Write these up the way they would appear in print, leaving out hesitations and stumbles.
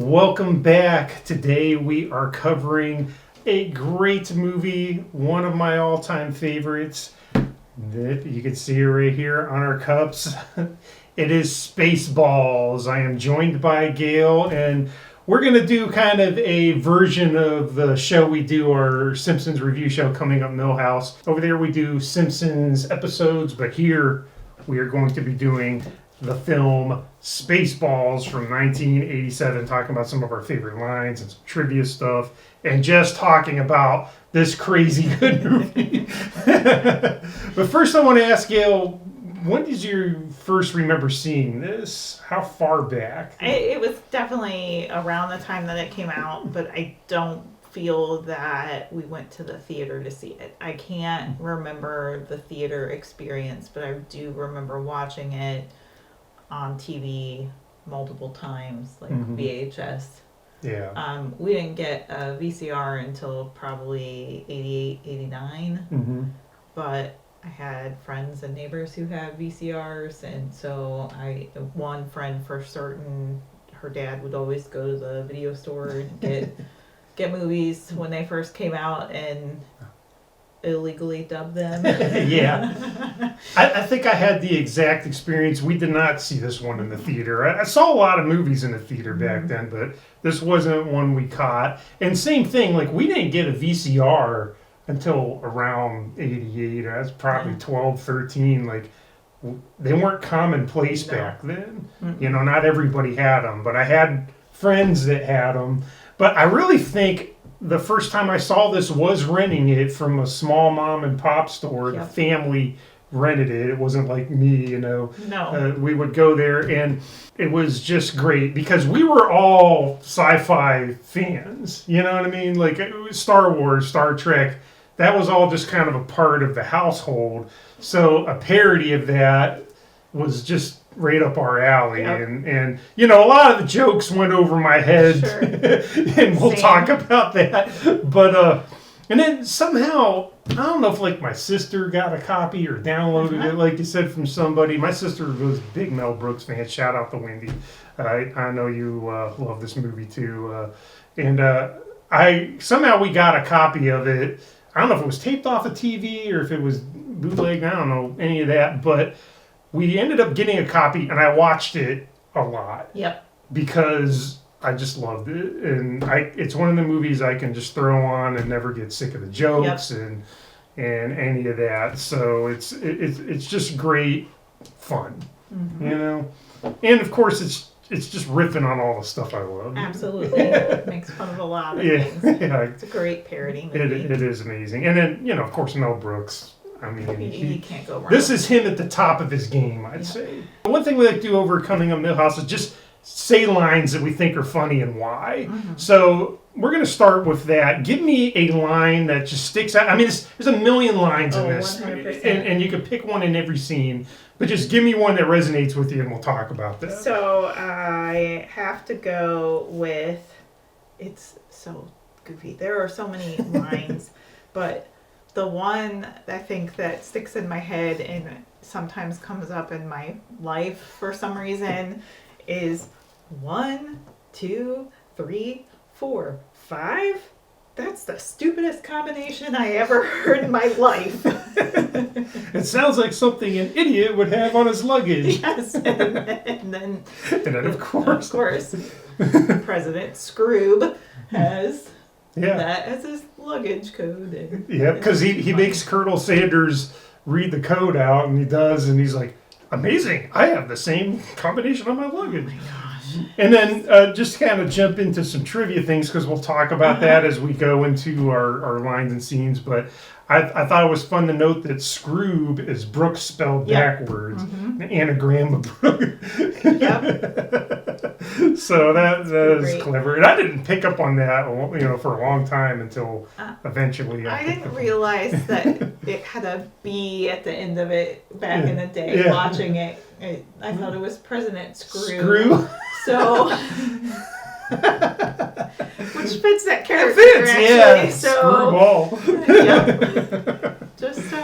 welcome back. Today we are covering a great movie, one of my all-time favorites. That you can see right here on our cups. It is Spaceballs. I am joined by Gail, and we're going to do kind of a version of the show we do, our Simpsons review show coming up Millhouse. Over there we do Simpsons episodes, but here we are going to be doing the film Spaceballs from 1987, talking about some of our favorite lines and some trivia stuff, and just talking about this crazy good movie. But first I want to ask Gail, when did you first remember seeing this? How far back? It was definitely around the time that it came out, but I don't feel that we went to the theater to see it. I can't remember the theater experience, but I do remember watching it on TV multiple times, like VHS. Yeah. We didn't get a VCR until probably 88, 89, but I had friends and neighbors who had VCRs, and so one friend for certain, her dad would always go to the video store and get movies when they first came out and illegally dub them. Yeah. I think I had the exact experience. We did not see this one in the theater. I saw a lot of movies in the theater back then, but this wasn't one we caught. And same thing, like we didn't get a VCR until around 88. I was probably 12, 13. Like they weren't commonplace back then. You know, not everybody had them, but I had friends that had them. But I really think the first time I saw this was renting it from a small mom and pop store. The family rented it. It wasn't like me, you know. No. We would go there, and it was just great because we were all sci-fi fans. You know what I mean? Like Star Wars, Star Trek, that was all just kind of a part of the household. So a parody of that was just right up our alley. And you know, a lot of the jokes went over my head. Sure. And we'll talk about that. But and then somehow, I don't know if like my sister got a copy or downloaded it, like you said, from somebody. My sister was a big Mel Brooks fan. Shout out to Wendy. I know you love this movie too. And we got a copy of it. I don't know if it was taped off a TV or if it was bootleg. I don't know any of that, but we ended up getting a copy, and I watched it a lot. Yep. Because I just loved it, and it's one of the movies I can just throw on and never get sick of the jokes and any of that. So it's just great fun, you know. And of course, it's just riffing on all the stuff I love. Absolutely. It makes fun of a lot of things. Yeah. It's a great parody movie. It is amazing. And then, you know, of course, Mel Brooks. I mean, you can't go wrong. This is him at the top of his game, I'd say. One thing we like to do over Coming Up Millhouse is just say lines that we think are funny and why. So we're going to start with that. Give me a line that just sticks out. I mean, there's a million lines in this. 100%. And you can pick one in every scene. But just give me one that resonates with you, and we'll talk about that. So I have to go with, it's so goofy. There are so many lines, but the one I think that sticks in my head and sometimes comes up in my life for some reason is 1, 2, 3, 4, 5. That's the stupidest combination I ever heard in my life. It sounds like something an idiot would have on his luggage. Yes, and then of course, President Scroob has that as his luggage code. Yeah, because he makes Colonel Sanders read the code out, and he does, and he's like, amazing, I have the same combination on my luggage. Oh my gosh. And then just kind of jump into some trivia things, because we'll talk about that as we go into our lines and scenes, but I thought it was fun to note that Scroob is Brooks spelled backwards, an anagram of Brooks. So that is clever. And I didn't pick up on that, you know, for a long time until eventually. I didn't realize that it had a B at the end of it back in the day. Watching it, I thought it was President Scroob. So, which fits that character. It fits, actually. So, Screwball. Just I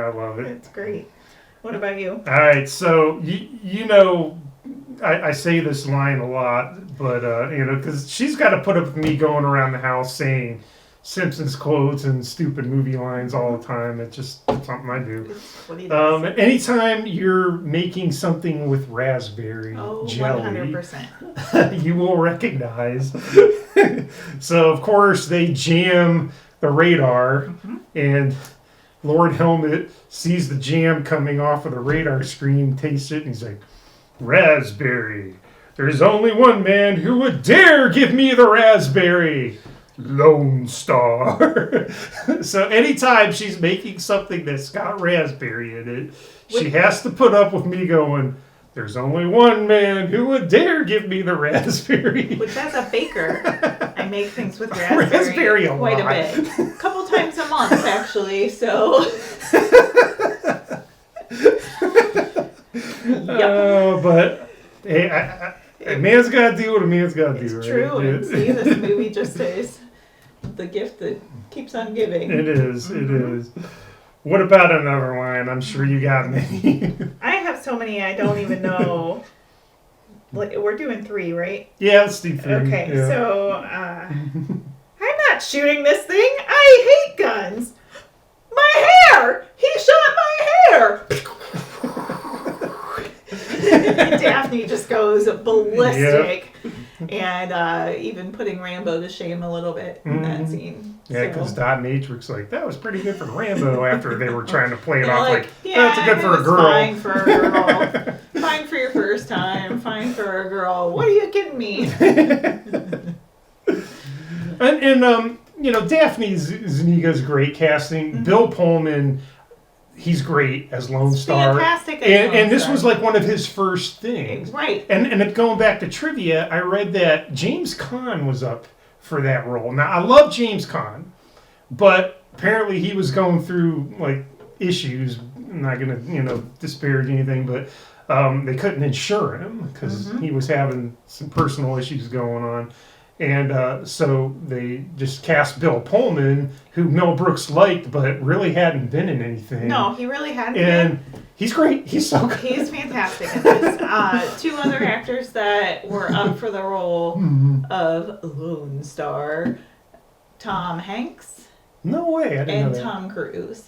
love it. It's great. What about you? All right, so you know I say this line a lot, but because she's got to put up with me going around the house saying Simpsons quotes and stupid movie lines all the time. It's something I do. What he does. Anytime you're making something with raspberry jelly, 100%. you will recognize. So of course they jam the radar, and Lord Helmet sees the jam coming off of the radar screen, tastes it, and he's like, raspberry. There's only one man who would dare give me the raspberry. Lone Star. So anytime she's making something that's got raspberry in it, she has to put up with me going, there's only one man who would dare give me the raspberry. Which, as a baker, I make things with raspberry quite a bit. A couple times a month, actually, so... But hey, a man's got to do what a man's got to do, right? It's true, and see, this movie just is the gift that keeps on giving. It is, it is. What about another line? I'm sure you got many. I have so many I don't even know. We're doing 3, right? Yeah, let's do 3. Okay, yeah. so I'm not shooting this thing. I hate guns. My hair! He shot my hair! Daphne just goes ballistic. Yep. And even putting Rambo to shame a little bit in that scene. Yeah, because Dot Matrix that was pretty good for Rambo after they were trying to play it off that's good for a girl. Fine for a girl. Fine for your first time. Fine for a girl. What are you kidding me? and Daphne Zuniga's great casting. Mm-hmm. Bill Pullman, he's great as Lone Star. Fantastic as Lone and this Star. was like one of his first things. Right. And going back to trivia, I read that James Caan was up for that role. Now, I love James Caan, but apparently he was going through issues. I'm not going to disparage anything, but they couldn't insure him because he was having some personal issues going on. And so they just cast Bill Pullman, who Mel Brooks liked, but really hadn't been in anything. No, he really hadn't and been. He's great. He's so good. He's fantastic in this. 2 other actors that were up for the role of Lone Star, Tom Hanks. No way. I didn't know that. Tom Cruise.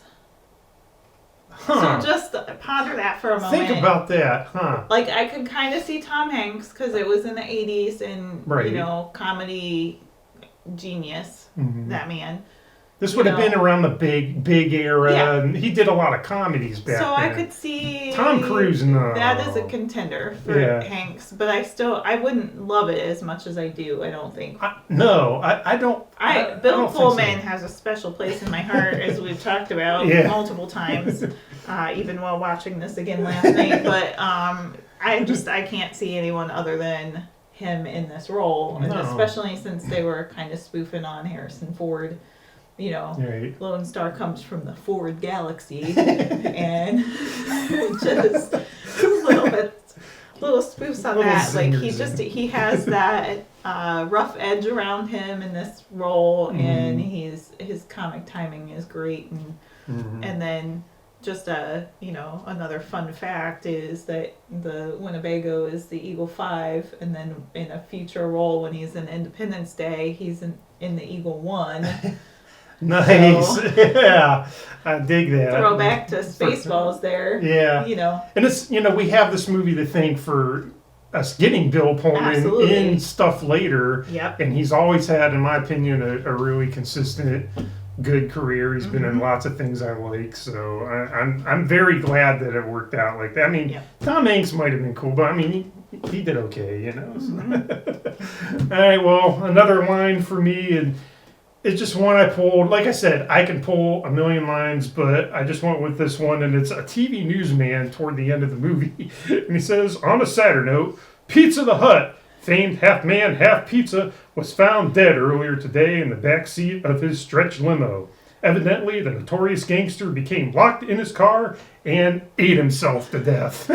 Huh. So just ponder that for a moment. Think about that, huh? I could kind of see Tom Hanks because it was in the 80s and, comedy genius, that man. This would have been around the big era, and he did a lot of comedies back then. So I could see Tom Cruise. No, that is a contender for Hanks, but I wouldn't love it as much as I do. I don't think. I don't. Bill Pullman has a special place in my heart, as we've talked about multiple times, even while watching this again last night. But I can't see anyone other than him in this role, and especially since they were kind of spoofing on Harrison Ford. Lone Star comes from the Ford Galaxy, and just little spoofs on that. He has that rough edge around him in this role, and his comic timing is great, and then just another fun fact is that the Winnebago is the Eagle 5, and then in a future role when he's in Independence Day, he's in the Eagle 1. Nice. So, yeah. I dig that. Throw back to Spaceballs there. Yeah. And it's, we have this movie to thank for us getting Bill Pullman in stuff later. Yep. And he's always had, in my opinion, a really consistent, good career. He's been in lots of things I like. So I'm very glad that it worked out like that. I mean, Tom Hanks might have been cool, but I mean, he did okay, So. All right, well, another line for me, and it's just one I pulled. Like I said, I can pull a million lines, but I just went with this one, and it's a TV newsman toward the end of the movie. And he says, on a sadder note, Pizza the Hut, famed half-man, half-pizza, was found dead earlier today in the back seat of his stretch limo. Evidently, the notorious gangster became locked in his car and ate himself to death.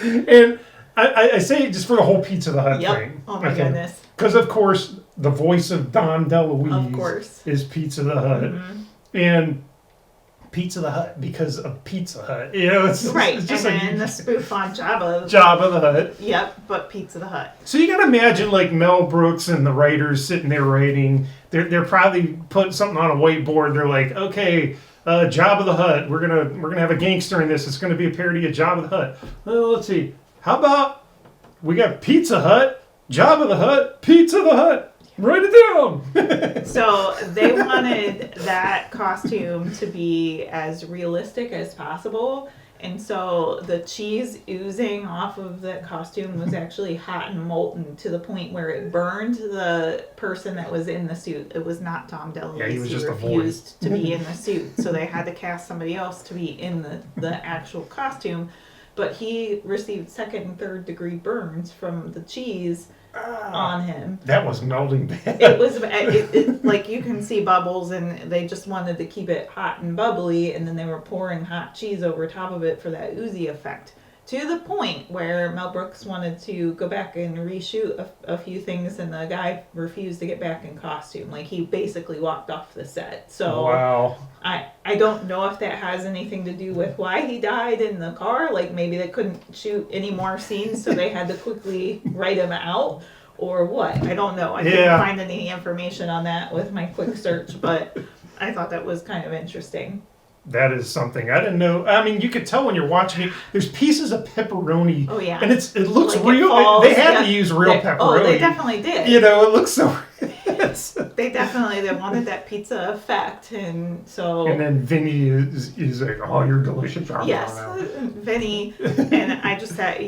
And I say it just for the whole Pizza the Hut thing. Oh my goodness. Because, of course, the voice of Dom DeLuise is Pizza the Hut. And Pizza the Hut because of Pizza Hut. You know, it's Right, It's just and then the spoof on Jabba. Jabba the Hutt. Yep, but Pizza the Hut. So you got to imagine like Mel Brooks and the writers sitting there writing. They're probably putting something on a whiteboard. They're like, okay, Jabba the Hutt. We're gonna have a gangster in this. It's gonna be a parody of Jabba the Hutt. Let's see. How about we got Pizza Hut, Jabba the Hutt, Pizza the Hut. Write it down. So they wanted that costume to be as realistic as possible. And so the cheese oozing off of that costume was actually hot and molten to the point where it burned the person that was in the suit. It was not Tom DeLuise. Yeah, he was just refused to be in the suit. So they had to cast somebody else to be in the actual costume. But he received second and third degree burns from the cheese on him. That was melting bad. It was like you can see bubbles, and they just wanted to keep it hot and bubbly, and then they were pouring hot cheese over top of it for that oozy effect. To the point where Mel Brooks wanted to go back and reshoot a few things, and the guy refused to get back in costume. Like, he basically walked off the set. So wow. I don't know if that has anything to do with why he died in the car. Like, maybe they couldn't shoot any more scenes, so they had to quickly write him out, or what. I don't know. I couldn't find any information on that with my quick search, but I thought that was kind of interesting. That is something I didn't know. I mean, you could tell when you're watching it. There's pieces of pepperoni. Oh yeah, and it looks like real. They had to use real pepperoni. Oh, they definitely did. You know, it looks so. They wanted that pizza effect, and so. And then Vinny is like, "Oh, you're delicious." Yes, Vinny, and I just had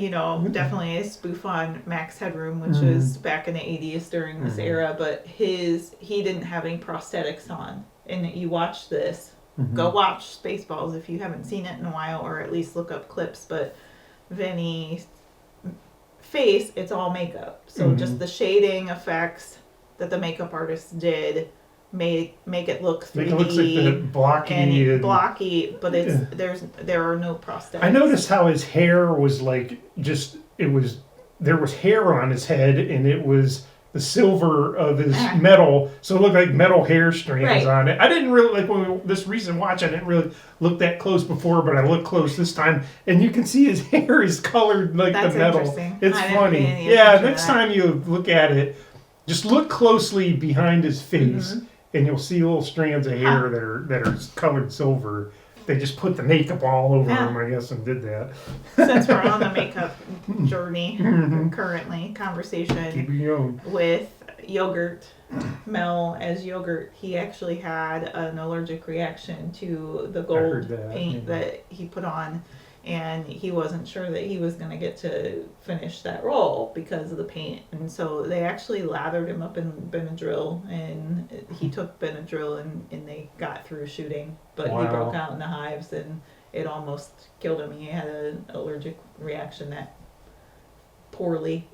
definitely a spoof on Max Headroom, which was back in the '80s during this era, but he didn't have any prosthetics on, and you watch this. Go watch Spaceballs if you haven't seen it in a while, or at least look up clips. But Vinny's face, it's all makeup. So just the shading effects that the makeup artists did make it look 3D. It looks like blocky and blocky, but there are no prosthetics. I noticed how his hair was like there was hair on his head, and it was the silver of his metal, so it looked like metal hair strands on it. I didn't really, this recent watch, I didn't really look that close before, but I looked close this time, and you can see his hair is colored like the metal. Interesting. It's funny. Yeah, next time you look at it, just look closely behind his face, and you'll see little strands of hair that are colored silver. They just put the makeup all over him, I guess, and did that. Since we're on the makeup journey, currently, conversation with Yogurt, Mel as Yogurt, he actually had an allergic reaction to the gold paint that he put on, and he wasn't sure that he was going to get to finish that role because of the paint. And so they actually lathered him up in Benadryl, and he took Benadryl, and they got through shooting. But he broke out in the hives, and it almost killed him. He had an allergic reaction that poorly,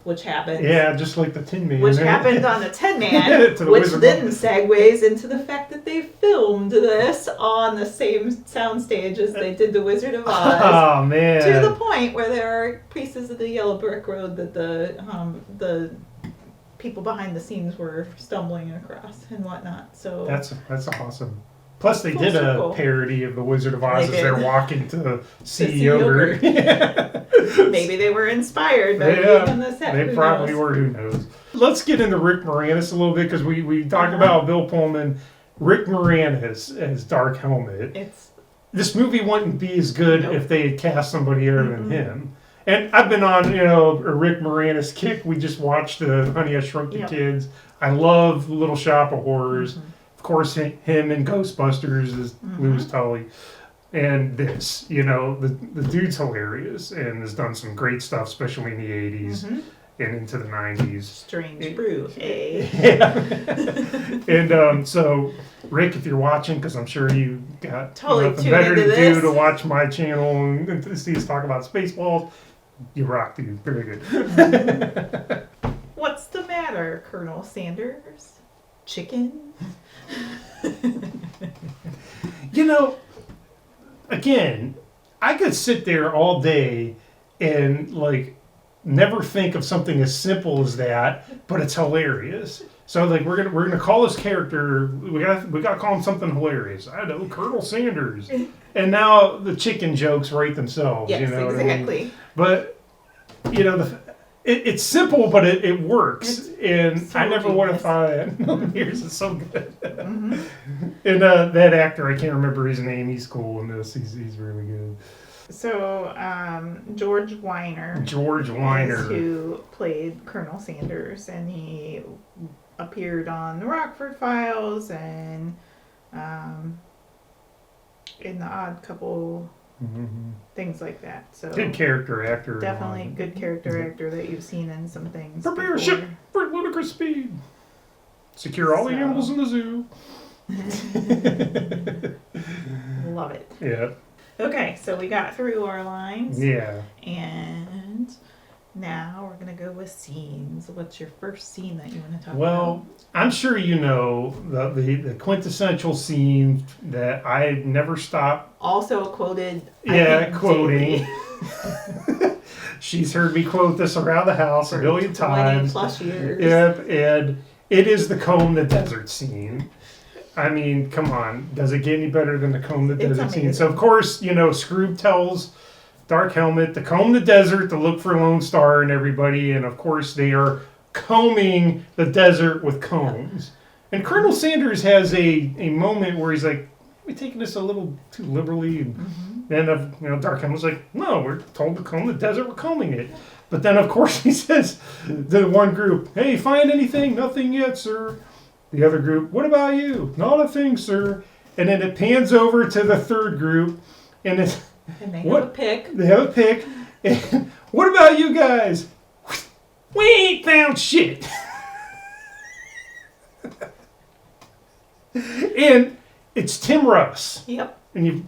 which happened. Yeah, just like the Tin Man. Which happened on the Tin Man, which then segues into the fact that they filmed this on the same soundstage as they did The Wizard of Oz. Oh, man. To the point where there are pieces of the yellow brick road that the people behind the scenes were stumbling across and whatnot. So that's awesome. Plus, they did a parody of The Wizard of Oz as they're walking to see Yogurt. Maybe they were inspired by being on the set. They probably were. Who knows? Let's get into Rick Moranis a little bit, because we talked about Bill Pullman. Rick Moranis as Dark Helmet. This movie wouldn't be as good if they had cast somebody other than him. And I've been on a Rick Moranis kick. We just watched Honey, I Shrunk the Kids. I love Little Shop of Horrors. Of course, him in Ghostbusters is Louis Tully. And this, the dude's hilarious and has done some great stuff, especially in the 80s and into the 90s. Strange brew, eh? Yeah. And so, Rick, if you're watching, because I'm sure you got nothing better to do to watch my channel and to see us talk about Spaceballs, you rock, dude. Very good. What's the matter, Colonel Sanders? Chicken? Again, I could sit there all day and never think of something as simple as that, but it's hilarious. So like we're gonna call this character, we gotta call him something hilarious. I know, Colonel Sanders. And now the chicken jokes write themselves. Yes, you know exactly. what I mean? But it's simple, but it works. And so I never would have thought of that. Here's it's so good. And that actor, I can't remember his name. He's cool in this. He's really good. So George Weiner. George Weiner, is who played Colonel Sanders, and he appeared on the Rockford Files and in the Odd Couple, things like that. So good character actor. definitely good character actor that you've seen in some things. Prepare before. ship for ludicrous speed. Secure all the animals in the zoo. Love it. Yeah. Okay, so we got through our lines. Yeah. And now we're going to go with scenes. What's your first scene that you want to talk about? Well, I'm sure you know the quintessential scene that I never stop. Also quoted. Quoting. She's heard me quote this around the house a million times. 20 plus years. Yep, and it is the comb the desert scene. I mean, come on. Does it get any better than the comb the desert scene? So, of course, Scroob tells Dark Helmet to comb the desert to look for Lone Star and everybody. And, of course, they are combing the desert with combs. And Colonel Sanders has a moment where he's like, we're taking this a little too liberally. And then, Dark Helmet's like, no, we're told to comb the desert, we're combing it. But then, of course, he says to the one group, hey, find anything? Nothing yet, sir. The other group, what about you? Not a thing, sir. And then it pans over to the third group, and it's and they have a pick. They have a pick. And what about you guys? We ain't found shit. And it's Tim Russ. Yep. And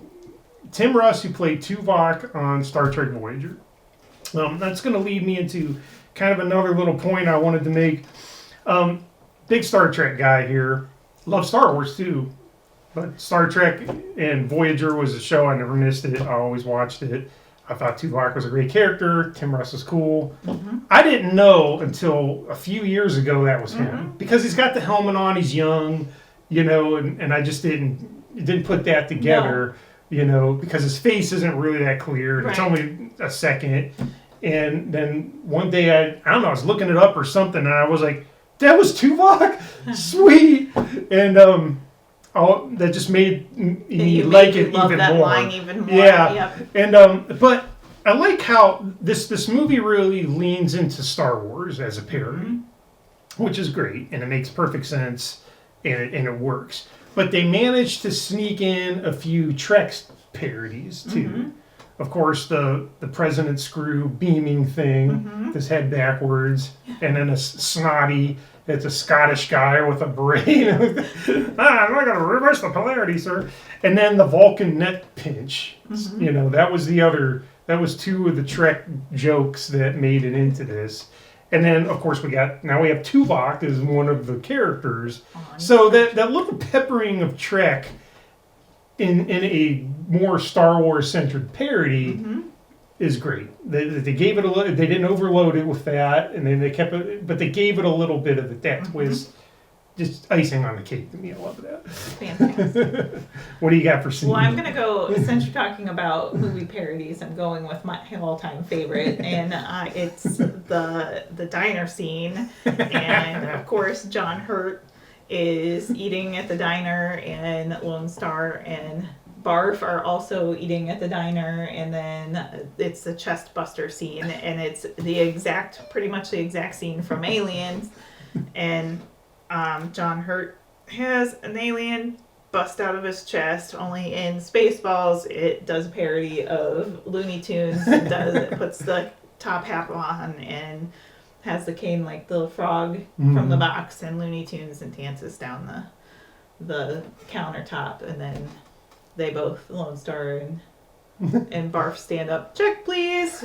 Tim Russ, who played Tuvok on Star Trek Voyager. That's going to lead me into kind of another little point I wanted to make. Big Star Trek guy here. Love Star Wars too. But Star Trek and Voyager was a show. I never missed it. I always watched it. I thought Tuvok was a great character. Tim Russ is cool. I didn't know until a few years ago that was him. Because he's got the helmet on. He's young. And I just didn't put that together. No. Because his face isn't really that clear. Right. It's only a second. And then one day, I don't know, I was looking it up or something. And I was like, that was Tuvok? Sweet. And that just made me like it even that more. Line even more. Yeah. Yep. And but I like how this movie really leans into Star Wars as a parody, which is great, and it makes perfect sense, and it works. But they managed to sneak in a few Trek parodies too. Of course, the President Screw beaming thing, his head backwards, and then a snotty, it's a Scottish guy with a brain. I'm not going to reverse the polarity, sir. And then the Vulcan net pinch. That was two of the Trek jokes that made it into this. And then, of course, we have Tuvok as one of the characters. So that little peppering of Trek in a more Star Wars centered parody is great. They gave it a little. They didn't overload it with that, and then they kept it, but they gave it a little bit of that twist. Just icing on the cake to me. I love that. Fantastic. What do you got for scene? Well, I'm gonna go. Since you're talking about movie parodies, I'm going with my all-time favorite, and it's the diner scene, and of course John Hurt is eating at the diner, and Lone Star and Barf are also eating at the diner, and then it's the chest buster scene, and it's pretty much the exact scene from Aliens, and John Hurt has an alien bust out of his chest. Only in Spaceballs, it does a parody of Looney Tunes. It puts the top hat on and has the cane like the frog from the box, and Looney Tunes and dances down the countertop, and then they both, Lone Star and Barf, stand up, check please,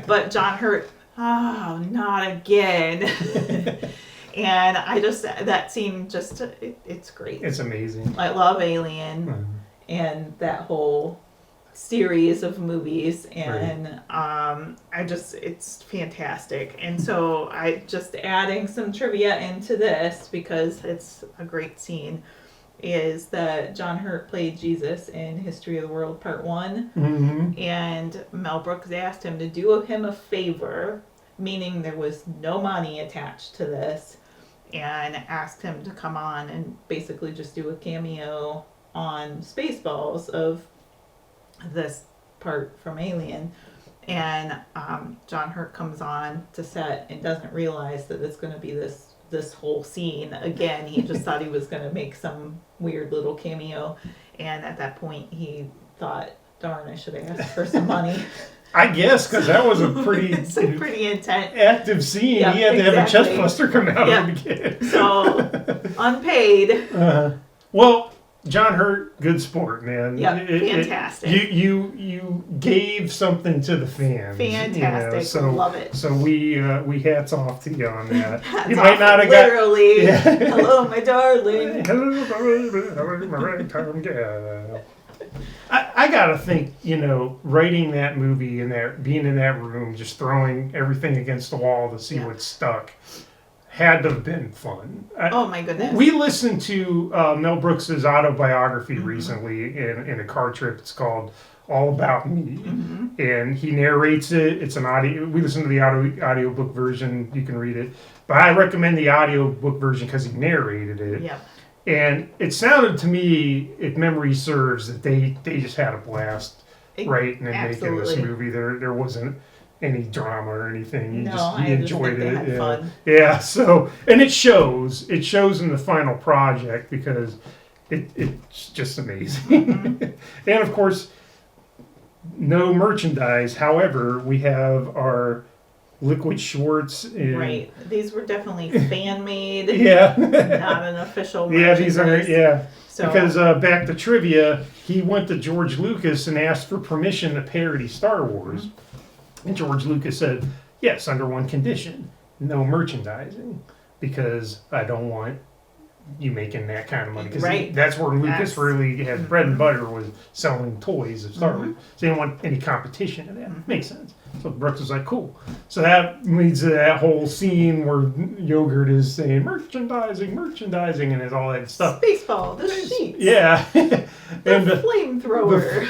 but John Hurt, oh, not again. And that scene it's great. It's amazing. I love Alien and that whole series of movies, and it's fantastic. And so I just adding some trivia into this because it's a great scene is that John Hurt played Jesus in History of the World Part 1, and Mel Brooks asked him to do him a favor, meaning there was no money attached to this, and asked him to come on and basically just do a cameo on Spaceballs of this part from Alien. And John Hurt comes on to set and doesn't realize that it's going to be this whole scene again. He just thought he was going to make some weird little cameo, and at that point he thought, darn, I should have asked for some money. I guess, because that was a pretty intense active scene. Yep, He had to have a chest buster come out Yep. of the kid. So unpaid. Well, John Hurt, good sport, man. Yeah, fantastic. You gave something to the fans. Fantastic, so, love it. So we hats off to you on that. Hats you might off, not have literally. got. Hello, my darling. Hello, baby. My ragtime gal. I gotta think, writing that movie and that being in that room, just throwing everything against the wall to see what stuck, had to have been fun. Oh my goodness. We listened to Mel Brooks's autobiography recently in a car trip. It's called All About Me, and he narrates it. It's an audio. We listened to the audiobook version. You can read it, but I recommend the audiobook version because he narrated it. Yep. And it sounded to me, if memory serves, that they just had a blast writing and making this movie. There wasn't any drama or anything. He enjoyed it. Had fun. Yeah. So, and it shows. It shows in the final project because it's just amazing. And of course, no merchandise. However, we have our Liquid Shorts. Right. These were definitely fan made. Yeah. Not an official merchandise. Yeah, these are, yeah. So, because back to trivia, he went to George Lucas and asked for permission to parody Star Wars. And George Lucas said, yes, under one condition, no merchandising, because I don't want you making that kind of money. Because that's where Lucas really had bread and butter, was selling toys of Star Wars. So he didn't want any competition in that. Makes sense. So Brooks was like, cool. So that leads to that whole scene where Yogurt is saying, merchandising, and it's all that stuff. Spaceball, the sheets. Yeah. The flamethrower.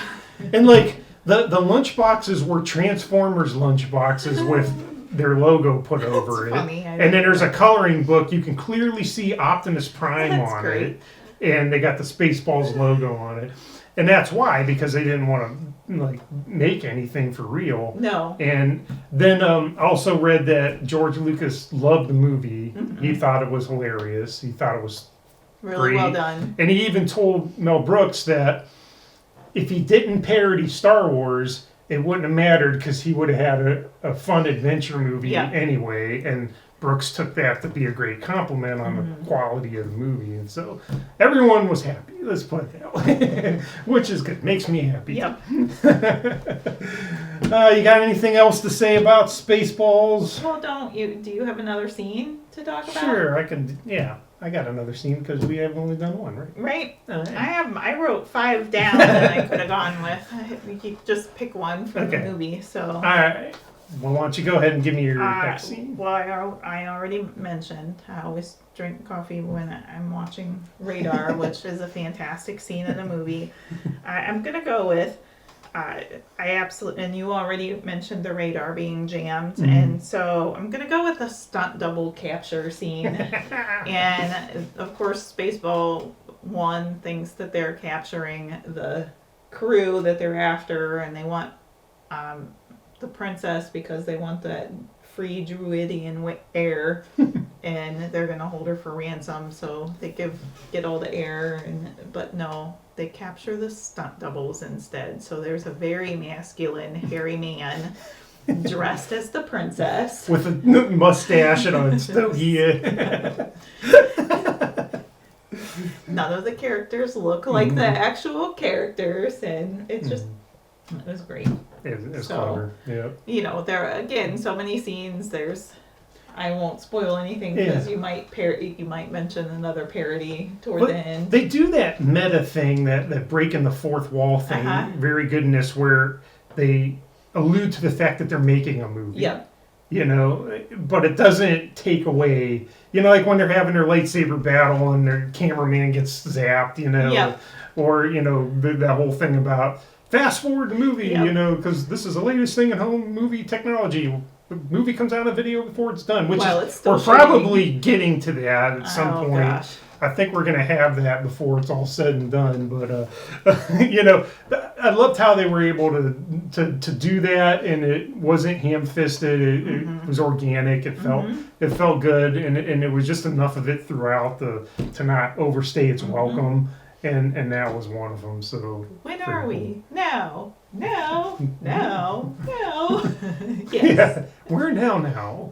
And like, the lunchboxes were Transformers lunchboxes with their logo put over it. Funny. And then there's a coloring book. You can clearly see Optimus Prime on it. And they got the Spaceballs logo on it. And that's why, because they didn't want to make anything for real. No. And then also read that George Lucas loved the movie. He thought it was hilarious. He thought it was really great. Well done. And he even told Mel Brooks that if he didn't parody Star Wars, it wouldn't have mattered because he would have had a fun adventure movie anyway. And Brooks took that to be a great compliment on the quality of the movie. And so everyone was happy. Let's put it that way. Which is good. Makes me happy. Yep. You got anything else to say about Spaceballs? Well, do you have another scene to talk about? Sure, I can. Yeah, I got another scene because we have only done one, right? Right. I wrote 5 down that I could have gone with. You just pick one from the movie. So. All right. Well, why don't you go ahead and give me your next scene? Well, I already mentioned I always drink coffee when I'm watching Radar, which is a fantastic scene in the movie. I'm going to go with, and you already mentioned the radar being jammed, and so I'm going to go with the stunt double capture scene. And, of course, Spaceball 1 thinks that they're capturing the crew that they're after, and they want the princess because they want that free Druidian air, and they're gonna hold her for ransom. So they get all the air, but no, they capture the stunt doubles instead. So there's a very masculine, hairy man dressed as the princess with a mustache and a stogie. None of the characters look like the actual characters, and it's just it was great. It's clever. Yeah. There are, again, so many scenes. There's I won't spoil anything because you might mention another parody toward the end. They do that meta thing, that breaking the fourth wall thing, very good in this, where they allude to the fact that they're making a movie. Yeah. You know, but it doesn't take away, you know, like when they're having their lightsaber battle and their cameraman gets zapped, you know, or, you know, that whole thing about fast forward the movie, you know, because this is the latest thing in home movie technology. The movie comes out on video before it's done, which is, we're probably getting to that at some point. Gosh. I think we're going to have that before it's all said and done. But, you know, I loved how they were able to do that, and it wasn't ham-fisted. It was organic. It felt good, and it was just enough of it throughout to not overstay its welcome. And that was one of them. So when are we? No. Yes. Yeah, we're now.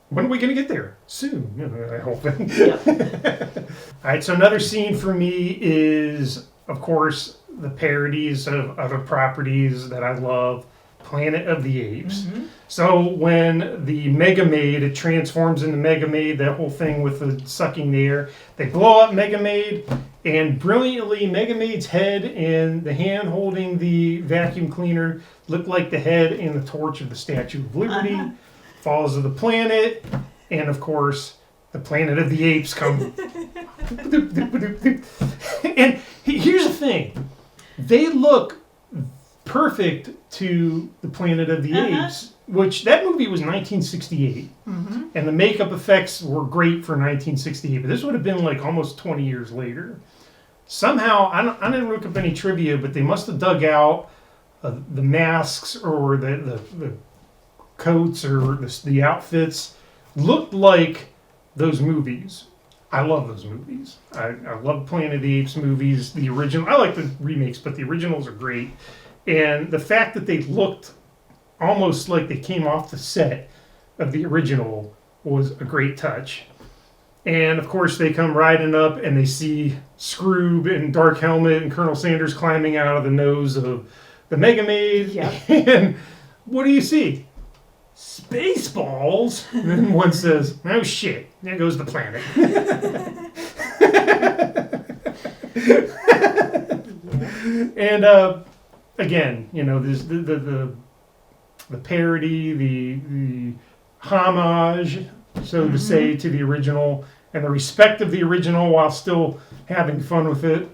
When are we going to get there? Soon, you know, that whole thing. All right, so another scene for me is, of course, the parodies of other properties that I love. Planet of the Apes. So when the Mega Maid, it transforms into Mega Maid, that whole thing with the sucking the air, they blow up Mega Maid, and brilliantly, Mega Maid's head and the hand holding the vacuum cleaner look like the head and the torch of the Statue of Liberty. Falls to the planet, and of course, the Planet of the Apes come. And here's the thing. They look perfect to the Planet of the Apes, which that movie was 1968, and the makeup effects were great for 1968, but this would have been like almost 20 years later. Somehow, I didn't look up any trivia, but they must have dug out the masks or the coats or the outfits looked like those movies. I love those movies. I love Planet of the Apes movies. The original, I like the remakes, but the originals are great. And the fact that they looked almost like they came off the set of the original was a great touch. And of course, they come riding up and they see Scroob and Dark Helmet and Colonel Sanders climbing out of the nose of the Mega Maid. And what do you see? Spaceballs. And then one says, "Oh shit, there goes the planet." And again, you know, there's the parody, the homage, so to say, to the original, and the respect of the original while still having fun with it.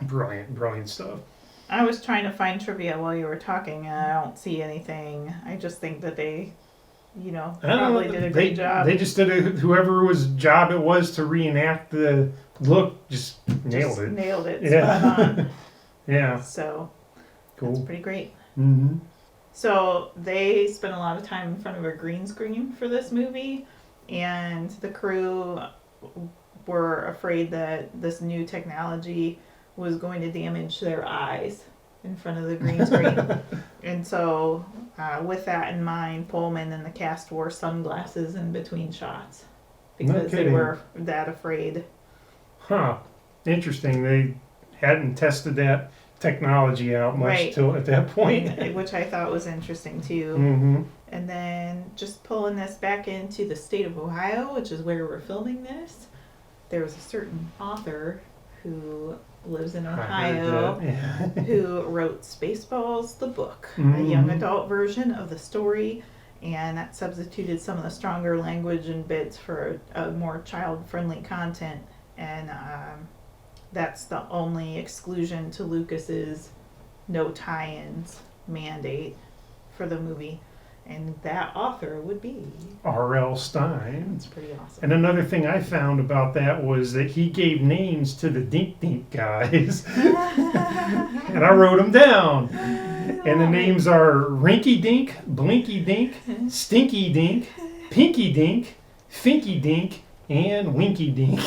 Brilliant stuff. I was trying to find trivia while you were talking, and I don't see anything. I just think that they, you know, probably did a great job. They just did whoever's job it was to reenact the look, just nailed it. Nailed it. Spot on. Yeah. So, cool. That's pretty great. So they spent a lot of time in front of a green screen for this movie, and the crew were afraid that this new technology was going to damage their eyes in front of the green screen. And so, with that in mind, Pullman and the cast wore sunglasses in between shots because they were that afraid. Huh. Interesting. They hadn't tested that technology out much till at that point. Which I thought was interesting too. And then just pulling this back into the state of Ohio, which is where we're filming this, there was a certain author who lives in Ohio who wrote Spaceballs, the book, a young adult version of the story, and that substituted some of the stronger language and bits for a more child-friendly content. And that's the only exclusion to Lucas's no tie-ins mandate for the movie. And that author would be R.L. Stine. That's pretty awesome. And another thing I found about that was that he gave names to the Dink Dink guys. And I wrote them down. And the names are Rinky Dink, Blinky Dink, Stinky Dink, Pinky Dink, Finky Dink, and Winky Dink.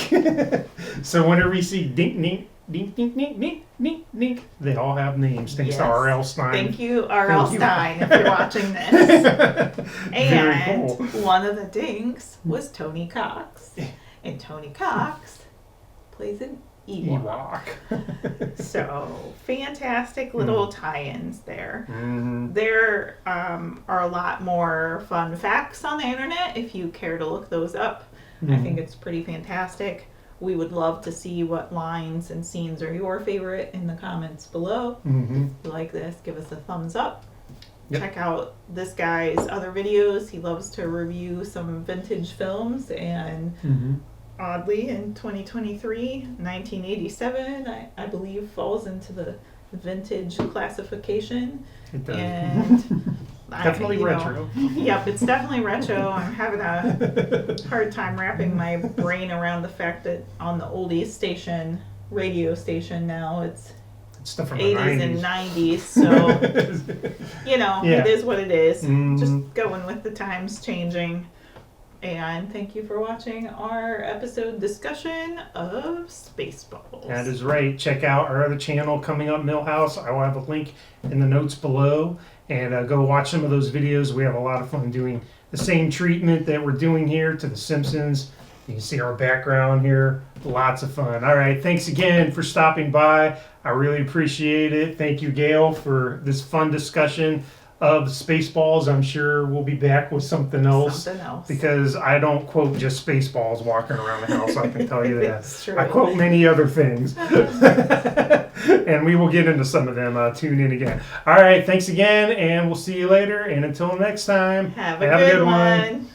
So whenever you see Dink Dink, Dink Dink Dink Dink Dink Dink, they all have names. Thanks to R.L. Stine. Thank you, R.L. Stine, if you're watching this. And cool. One of the dinks was Tony Cox. And Tony Cox plays an Ewok. So So, fantastic little tie-ins there. Mm-hmm. There are a lot more fun facts on the internet if you care to look those up. Mm-hmm. I think it's pretty fantastic. We would love to see what lines and scenes are your favorite in the comments below. Mm-hmm. If you like this, give us a thumbs up. Yep. Check out this guy's other videos. He loves to review some vintage films, and Mm-hmm. oddly, in 2023, 1987, I believe, falls into the vintage classification. It does. And Definitely retro. Yep, it's definitely retro. I'm having a hard time wrapping my brain around the fact that on the oldies station, radio station now, it's Stuff from 80s the and 90s. 90s. So, Yeah. it is what it is. Mhm. Just going with the times changing. And thank you for watching our episode discussion of Spaceballs. That is right. Check out our other channel coming up, Millhouse. I will have a link in the notes below. And go watch some of those videos. We have a lot of fun doing the same treatment that we're doing here to The Simpsons. You can see our background here. Lots of fun. All right. Thanks again for stopping by. I really appreciate it. Thank you, Gail, for this fun discussion of Spaceballs. I'm sure we'll be back with something else. Because I don't quote just Spaceballs walking around the house, I can tell you that. It's true. I quote many other things. And we will get into some of them. Tune in again. All right, thanks again, and we'll see you later. And until next time, have a good one.